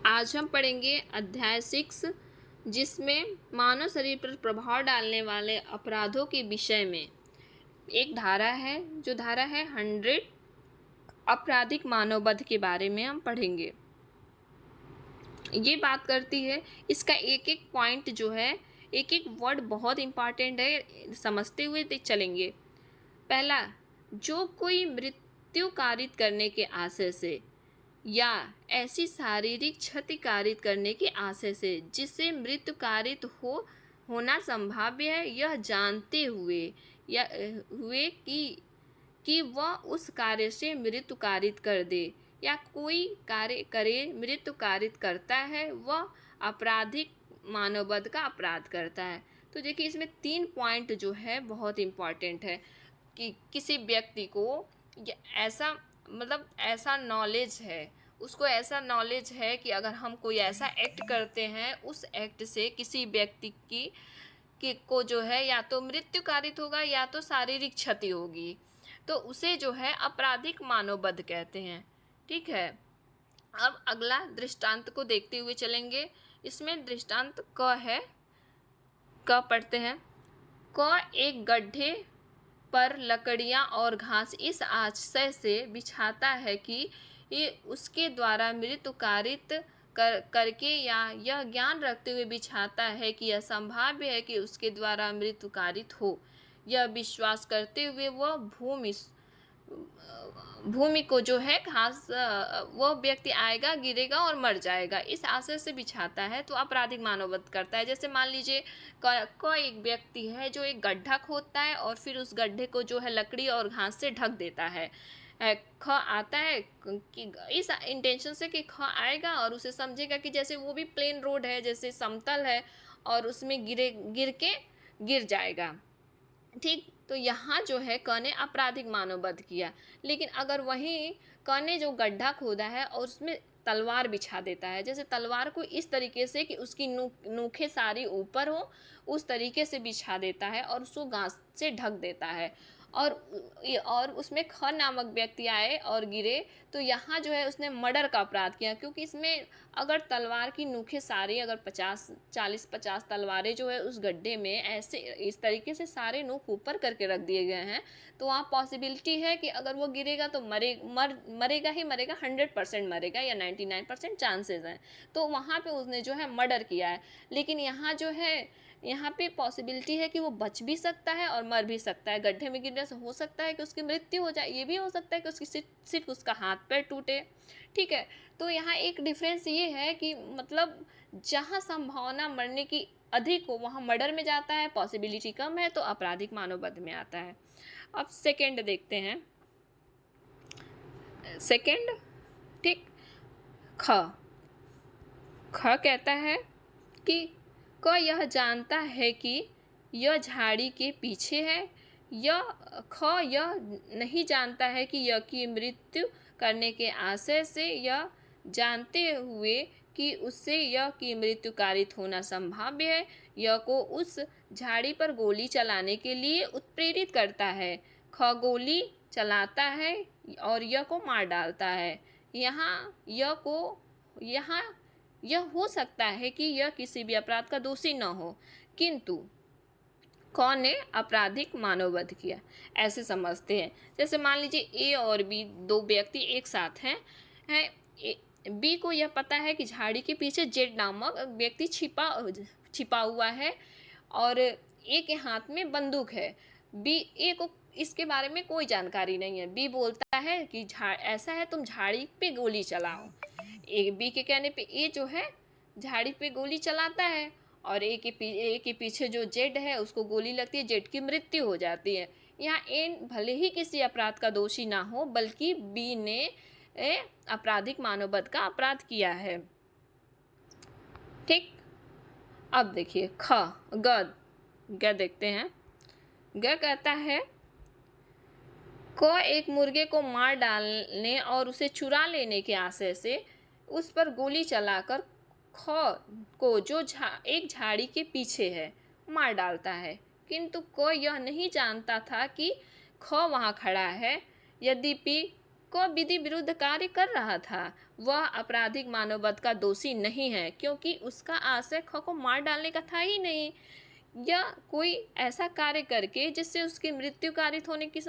आज हम पढ़ेंगे अध्याय 6, जिसमें मानव शरीर पर प्रभाव डालने वाले अपराधों के विषय में एक धारा है, जो धारा है 100 आपराधिक मानववध के बारे में हम पढ़ेंगे। ये बात करती है, इसका एक एक पॉइंट जो है, एक एक वर्ड बहुत इंपॉर्टेंट है, समझते हुए चलेंगे। पहला, जो कोई मृत्यु कारित करने के आशय से या ऐसी शारीरिक क्षति कारित करने के आशय से जिससे मृत्यु कारित होना संभाव्य है, यह जानते हुए या हुए कि वह उस कार्य से मृत्यु कारित कर दे या कोई कार्य करे मृत्यु कारित करता है, वह आपराधिक मानववध का अपराध करता है। तो देखिए, इसमें 3 पॉइंट जो है बहुत इम्पॉर्टेंट है कि किसी व्यक्ति को ऐसा ऐसा नॉलेज है, उसको ऐसा नॉलेज है कि अगर हम कोई ऐसा एक्ट करते हैं, उस एक्ट से किसी व्यक्ति को जो है या तो मृत्यु कारित होगा या तो शारीरिक क्षति होगी, तो उसे जो है आपराधिक मानववध कहते हैं। ठीक है। अब अगला दृष्टांत को देखते हुए चलेंगे। इसमें दृष्टांत क है। क पढ़ते हैं। क एक गड्ढे पर लकड़ियां और घास इस आशय से बिछाता है कि ये उसके द्वारा मृत्यु कारित करके या यह ज्ञान रखते हुए बिछाता है कि यह संभाव्य है कि उसके द्वारा मृत्यु कारित हो। यह विश्वास करते हुए वह भूमि को जो है घास वह व्यक्ति आएगा, गिरेगा और मर जाएगा, इस आशय से बिछाता है, तो आपराधिक मानववध करता है। जैसे मान लीजिए कोई एक व्यक्ति है जो एक गड्ढा खोदता है और फिर उस गड्ढे को जो है लकड़ी और घास से ढक देता है। ख आता है कि इस इंटेंशन से कि ख आएगा और उसे समझेगा कि जैसे वो भी प्लेन रोड है, जैसे समतल है, और उसमें गिर जाएगा। ठीक। तो यहाँ जो है क ने आपराधिक मानववध किया। लेकिन अगर वहीं क ने जो गड्ढा खोदा है और उसमें तलवार बिछा देता है, जैसे तलवार को इस तरीके से कि उसकी नोखें सारी ऊपर हो, उस तरीके से बिछा देता है और उसको घास से ढक देता है, और उसमें ख नामक व्यक्ति आए और गिरे, तो यहाँ जो है उसने मर्डर का अपराध किया। क्योंकि इसमें अगर तलवार की नोखें सारी, अगर 40-50 तलवारें जो है उस गड्ढे में ऐसे इस तरीके से सारे नोक ऊपर करके रख दिए गए हैं, तो वहाँ पॉसिबिलिटी है कि अगर वो गिरेगा तो मरेगा ही मरेगा, 100% मरेगा या 99% चांसेस हैं। तो वहाँ पे उसने जो है मर्डर किया है। लेकिन यहाँ पे पॉसिबिलिटी है कि वो बच भी सकता है और मर भी सकता है। गड्ढे में गिरने से हो सकता है कि उसकी मृत्यु हो जाए, ये भी हो सकता है कि उसकी सिर्फ उसका हाथ पैर टूटे। ठीक है। तो यहाँ एक डिफरेंस ये है कि मतलब जहाँ संभावना मरने की अधिक हो वहाँ मर्डर में जाता है, पॉसिबिलिटी कम है तो आपराधिक मानववध में आता है। अब सेकेंड देखते हैं। सेकेंड, ठीक। ख कहता है कि क यह जानता है कि यह झाड़ी के पीछे है। यह नहीं जानता है कि यह की मृत्यु करने के आशय से, यह जानते हुए कि उससे यह की मृत्यु कारित होना संभाव्य है, यह को उस झाड़ी पर गोली चलाने के लिए उत्प्रेरित करता है। ख गोली चलाता है और यह को मार डालता है। यहाँ यह हो सकता है कि यह किसी भी अपराध का दोषी न हो, किंतु कौन ने आपराधिक मानववध किया, ऐसे समझते हैं। जैसे मान लीजिए ए और बी, दो व्यक्ति एक साथ हैं। बी को यह पता है कि झाड़ी के पीछे जेड नामक व्यक्ति छिपा हुआ है और ए के हाथ में बंदूक है। ए को इसके बारे में कोई जानकारी नहीं है। बी बोलता है कि ऐसा है, तुम झाड़ी पे गोली चलाओ। बी के कहने पे ए जो है झाड़ी पे गोली चलाता है और ए के पीछे जो जेड है उसको गोली लगती है, जेड की मृत्यु हो जाती है। यहाँ ए भले ही किसी अपराध का दोषी ना हो, बल्कि बी ने आपराधिक मानववध का अपराध किया है। ठीक। अब देखिए ग देखते हैं। ग कहता है को एक मुर्गे को मार डालने और उसे चुरा लेने के आशय से उस पर गोली चलाकर ख को जो एक झाड़ी के पीछे है मार डालता है, किंतु को यह नहीं जानता था कि ख वहाँ खड़ा है। यद्यपि को विधि विरुद्ध कार्य कर रहा था, वह आपराधिक मानववध का दोषी नहीं है, क्योंकि उसका आशय ख को मार डालने का था ही नहीं, या कोई ऐसा कार्य करके जिससे उसकी मृत्यु कारित होने की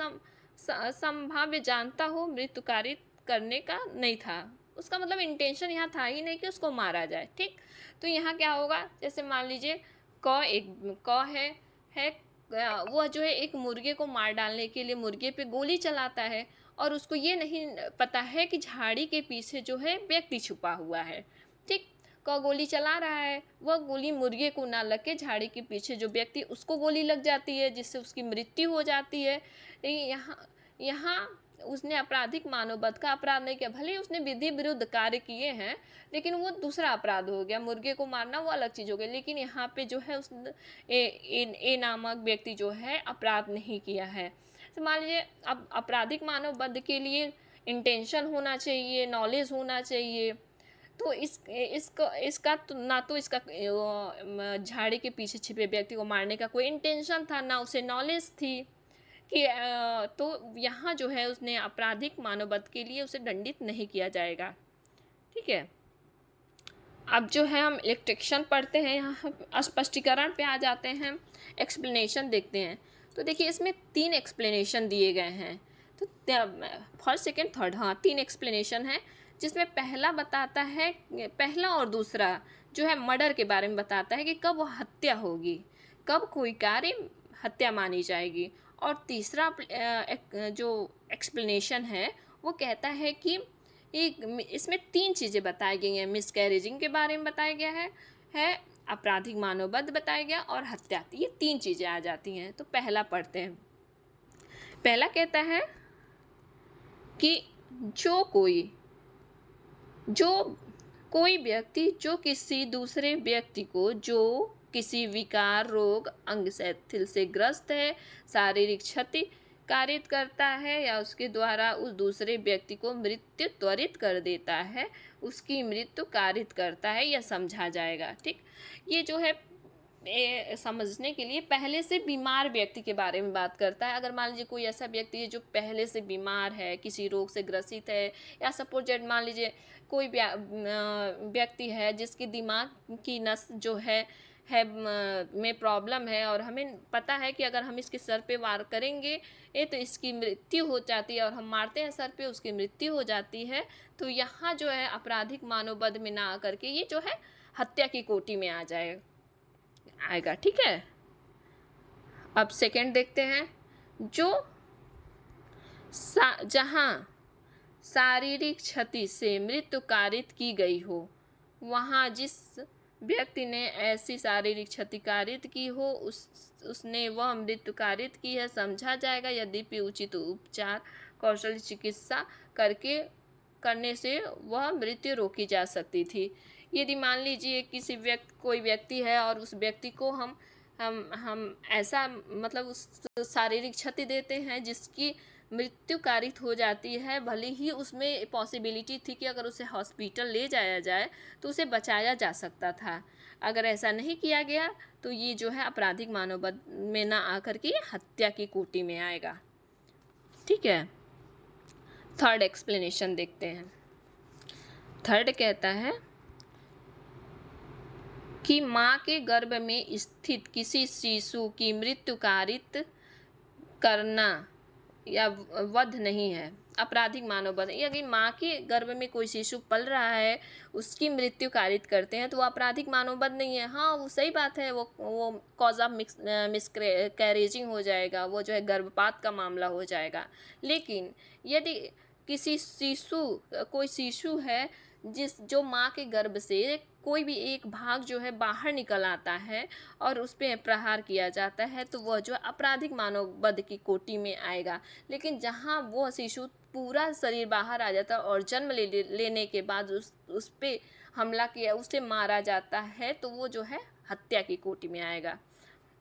संभाव्य जानता हो, मृत्यु कारित करने का नहीं था। उसका मतलब इंटेंशन यहाँ था ही नहीं कि उसको मारा जाए। ठीक, तो यहाँ क्या होगा, जैसे मान लीजिए क है वह जो है एक मुर्गे को मार डालने के लिए मुर्गे पे गोली चलाता है, और उसको ये नहीं पता है कि झाड़ी के पीछे जो है व्यक्ति छुपा हुआ है। ठीक, गोली चला रहा है, वह गोली मुर्गे को ना लग के झाड़ी के पीछे जो व्यक्ति उसको गोली लग जाती है, जिससे उसकी मृत्यु हो जाती है। यहाँ यहाँ उसने आपराधिक मानववध का अपराध नहीं किया, भले उसने विधि विरुद्ध कार्य किए हैं, लेकिन वो दूसरा अपराध हो गया। मुर्गे को मारना वो अलग चीज़ हो गई, लेकिन यहाँ पे जो है उस ए नामक व्यक्ति जो है अपराध नहीं किया है। तो मान लीजिए अब आपराधिक मानववध के लिए इंटेंशन होना चाहिए, नॉलेज होना चाहिए। तो इसका तो ना तो इसका झाड़ी के पीछे छिपे व्यक्ति को मारने का कोई इंटेंशन था, ना उसे नॉलेज थी कि तो यहाँ जो है उसने आपराधिक मानववध के लिए उसे दंडित नहीं किया जाएगा। ठीक है, अब जो है हम इलेक्ट्रिक्शन पढ़ते हैं, यहाँ स्पष्टीकरण पे आ जाते हैं, एक्सप्लेनेशन देखते हैं। तो देखिए इसमें 3 एक्सप्लेनेशन दिए गए हैं। तो फर्स्ट सेकेंड थर्ड, हाँ 3 एक्सप्लेनेशन है, जिसमें पहला बताता है, पहला और दूसरा जो है मर्डर के बारे में बताता है कि कब वह हत्या होगी, कब कोई कार्य हत्या मानी जाएगी। और तीसरा जो एक्सप्लेनेशन है वो कहता है कि इसमें 3 चीज़ें बताई गई हैं। मिसकैरेजिंग के बारे में बताया गया है आपराधिक मानववध बताया गया और हत्या, ये 3 चीज़ें आ जाती हैं। तो पहला पढ़ते हैं। पहला कहता है कि जो कोई व्यक्ति जो किसी दूसरे व्यक्ति को जो किसी विकार, रोग, अंग शिथिल से ग्रस्त है, शारीरिक क्षति कारित करता है या उसके द्वारा उस दूसरे व्यक्ति को मृत्यु त्वरित कर देता है, उसकी मृत्यु कारित करता है, यह समझा जाएगा। ठीक, ये जो है समझने के लिए पहले से बीमार व्यक्ति के बारे में बात करता है। अगर मान लीजिए कोई ऐसा व्यक्ति है जो पहले से बीमार है, किसी रोग से ग्रसित है, या सपोज डेट मान लीजिए कोई व्यक्ति है जिसकी दिमाग की नस जो है में प्रॉब्लम है, और हमें पता है कि अगर हम इसके सर पे वार करेंगे तो इसकी मृत्यु हो जाती है, और हम मारते हैं सर पे, उसकी मृत्यु हो जाती है। तो यहाँ जो है आपराधिक मानववध में ना आकर के ये जो है हत्या की कोटि में आ आएगा। ठीक है, अब सेकंड देखते हैं। जहाँ शारीरिक क्षति से मृत्यु कारित की गई हो, वहाँ जिस व्यक्ति ने ऐसी शारीरिक क्षति कारित की हो उसने वह मृत्यु कारित की है, समझा जाएगा, यद्यपि उचित उपचार कौशल चिकित्सा करने से वह मृत्यु रोकी जा सकती थी। यदि मान लीजिए कोई व्यक्ति है और उस व्यक्ति को हम ऐसा मतलब उस शारीरिक क्षति देते हैं जिसकी मृत्यु कारित हो जाती है, भले ही उसमें पॉसिबिलिटी थी कि अगर उसे हॉस्पिटल ले जाया जाए तो उसे बचाया जा सकता था। अगर ऐसा नहीं किया गया तो ये जो है आपराधिक मानववध में ना आकर के हत्या की कोटि में आएगा। ठीक है, थर्ड एक्सप्लेनेशन देखते हैं। थर्ड कहता है कि माँ के गर्भ में स्थित किसी शिशु की मृत्यु कारित करना या वध नहीं है, आपराधिक मानववध। यदि माँ के गर्भ में कोई शिशु पल रहा है, उसकी मृत्यु कारित करते हैं तो वो आपराधिक मानववध नहीं है। हाँ, वो सही बात है, वो कॉज ऑफ मिसकैरेजिंग हो जाएगा, वो जो है गर्भपात का मामला हो जाएगा। लेकिन यदि कोई शिशु है जो माँ के गर्भ से कोई भी एक भाग जो है बाहर निकल आता है और उस पर प्रहार किया जाता है, तो वह जो आपराधिक मानववध की कोटि में आएगा। लेकिन जहाँ वह शिशु पूरा शरीर बाहर आ जाता है और जन्म लेने के बाद उस पे हमला किया, उसे मारा जाता है, तो वो जो है हत्या की कोटि में आएगा।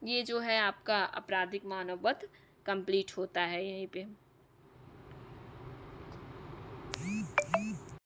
ये जो है आपका आपराधिक मानववध कंप्लीट होता है यहीं पे।